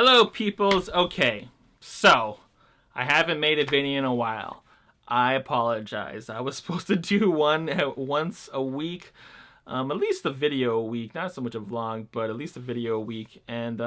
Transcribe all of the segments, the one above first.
Hello, peoples. Okay, so I haven't made a video in a while. I apologize. I was supposed to do one once a week, at least a video a week. Not so much a vlog, but at least a video a week, and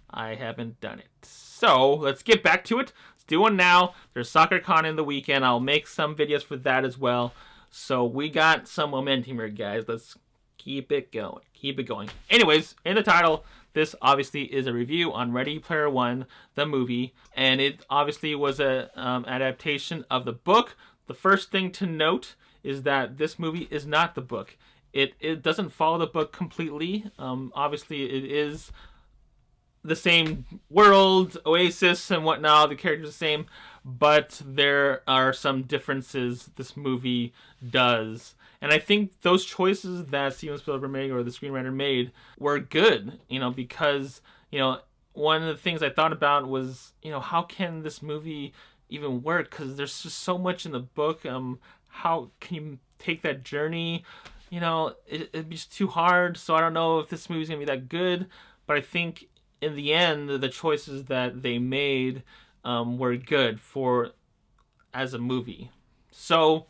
I haven't done it. So let's get back to it. Let's do one now. There's SoccerCon in the weekend. I'll make some videos for that as well. So we got some momentum here, guys. Let's keep it going. Keep it going. Anyways, in the title, this obviously is a review on Ready Player One, the movie, and it obviously was a adaptation of the book. The first thing to note is that this movie is not the book. It doesn't follow the book completely. Obviously, it is the same world, Oasis and whatnot. The characters are the same, but there are some differences this movie does. And I think those choices that Steven Spielberg made, or the screenwriter made, were good, because, one of the things I thought about was, how can this movie even work? Because there's just so much in the book. How can you take that journey? It'd be just too hard. So I don't know if this movie's going to be that good. But I think in the end, the choices that they made were good as a movie. So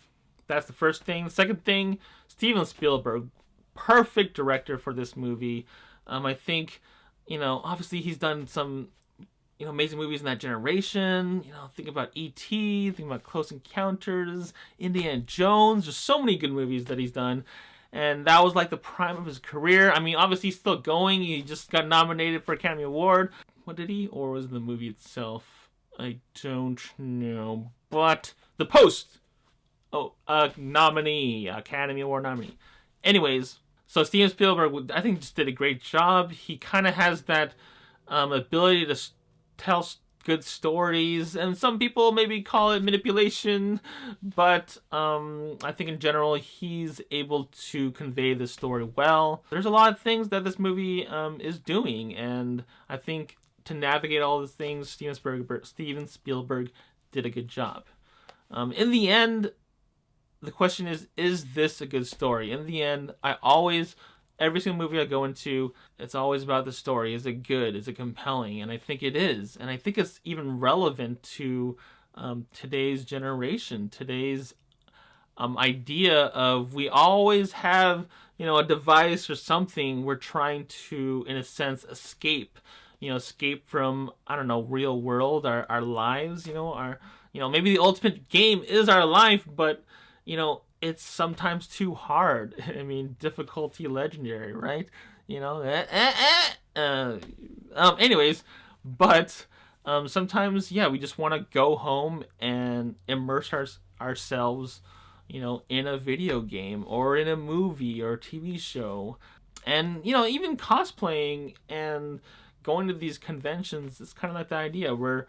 that's the first thing. The second thing, Steven Spielberg, perfect director for this movie. I think, obviously he's done some, amazing movies in that generation. Think about E.T., think about Close Encounters, Indiana Jones. There's so many good movies that he's done. And that was like the prime of his career. I mean, obviously he's still going. He just got nominated for Academy Award. What did he? Or was it the movie itself? I don't know. But The Post. Nominee, Academy Award nominee. Anyways, so Steven Spielberg, I think, just did a great job. He kind of has that ability to tell good stories, and some people maybe call it manipulation, but I think in general he's able to convey the story well. There's a lot of things that this movie is doing, and I think to navigate all these things, Steven Spielberg did a good job. In the end, the question is this a good story? In the end, every single movie I go into, it's always about the story. Is it good? Is it compelling? And I think it is. And I think it's even relevant to today's generation, today's idea of, we always have, a device or something we're trying to, in a sense, escape. Escape from, I don't know, real world, our lives, maybe the ultimate game is our life, but it's sometimes too hard. I mean, difficulty legendary, right? Anyways, but sometimes, we just want to go home and immerse ourselves, in a video game or in a movie or a TV show. And, even cosplaying and going to these conventions, it's kind of like the idea where,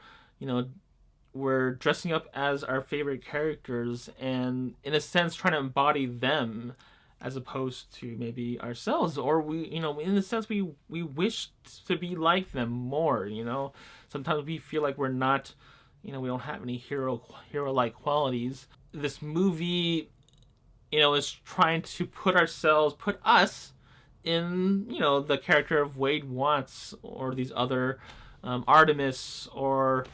we're dressing up as our favorite characters and, in a sense, trying to embody them as opposed to maybe ourselves. Or we, in a sense, we wish to be like them more, Sometimes we feel like we're not, we don't have any hero-like qualities. This movie, is trying to put us in, the character of Wade Watts or these other Artemis or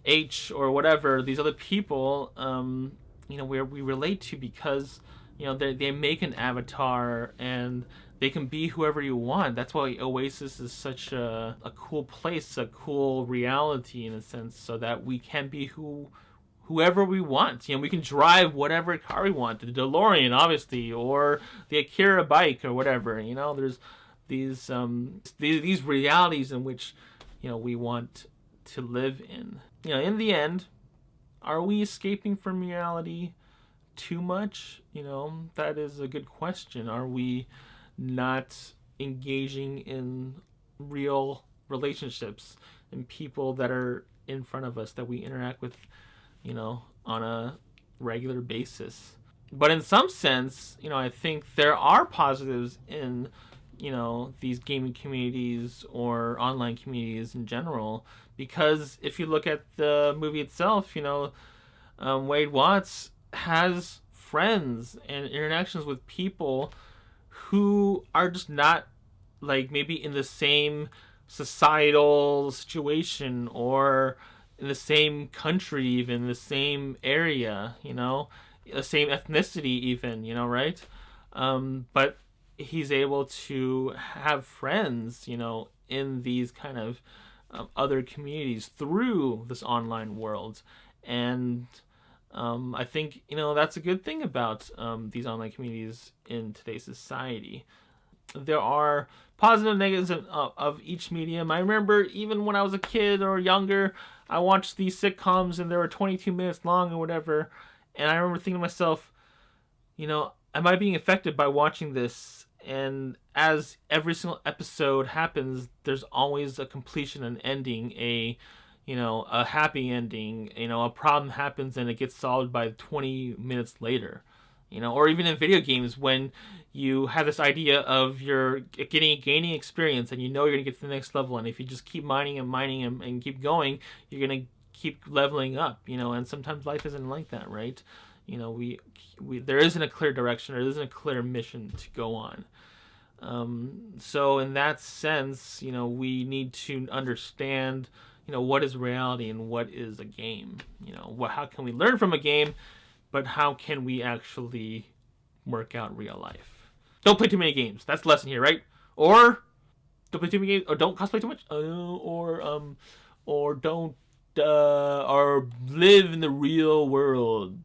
H or whatever, these other people, where we relate to, because, they make an avatar and they can be whoever you want. That's why Oasis is such a cool place, a cool reality in a sense, so that we can be whoever we want. We can drive whatever car we want, the DeLorean, obviously, or the Akira bike or whatever. There's these realities in which, we want to live in. In the end, are we escaping from reality too much? That is a good question. Are we not engaging in real relationships and people that are in front of us that we interact with, on a regular basis? But in some sense, I think there are positives in, these gaming communities or online communities in general, because if you look at the movie itself, Wade Watts has friends and interactions with people who are just not, like, maybe in the same societal situation, or in the same country, even the same area, the same ethnicity, even, right? But he's able to have friends, in these kind of other communities through this online world. And I think, that's a good thing about these online communities in today's society. There are positive and negatives of each medium. I remember even when I was a kid or younger, I watched these sitcoms and they were 22 minutes long or whatever. And I remember thinking to myself, am I being affected by watching this? And as every single episode happens, there's always a completion, an ending, a happy ending. A problem happens and it gets solved by 20 minutes later. Or even in video games, when you have this idea of you're gaining experience and you're going to get to the next level, and if you just keep mining and keep going, you're going to keep leveling up, and sometimes life isn't like that, right? We there isn't a clear direction, or there isn't a clear mission to go on. So in that sense, we need to understand, what is reality and what is a game. How can we learn from a game, but how can we actually work out real life? Don't play too many games. That's the lesson here, right? Or don't play too many games, or don't cosplay too much, or don't, or live in the real world.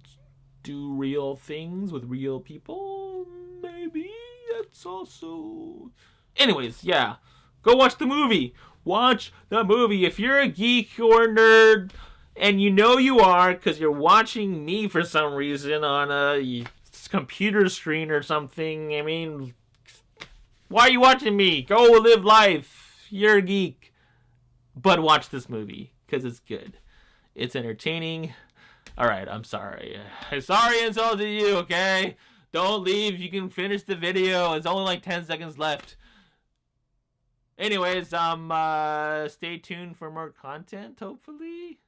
Do real things with real people. Maybe that's also. Anyways, yeah, go watch the movie. Watch the movie. If you're a geek or a nerd, and you are, because you're watching me for some reason on a computer screen or something. I mean, why are you watching me? Go live life. You're a geek. But watch this movie, because it's good. It's entertaining. Alright, I'm sorry. Sorry I insulted you, okay? Don't leave. You can finish the video. It's only like 10 seconds left. Anyways, stay tuned for more content, hopefully.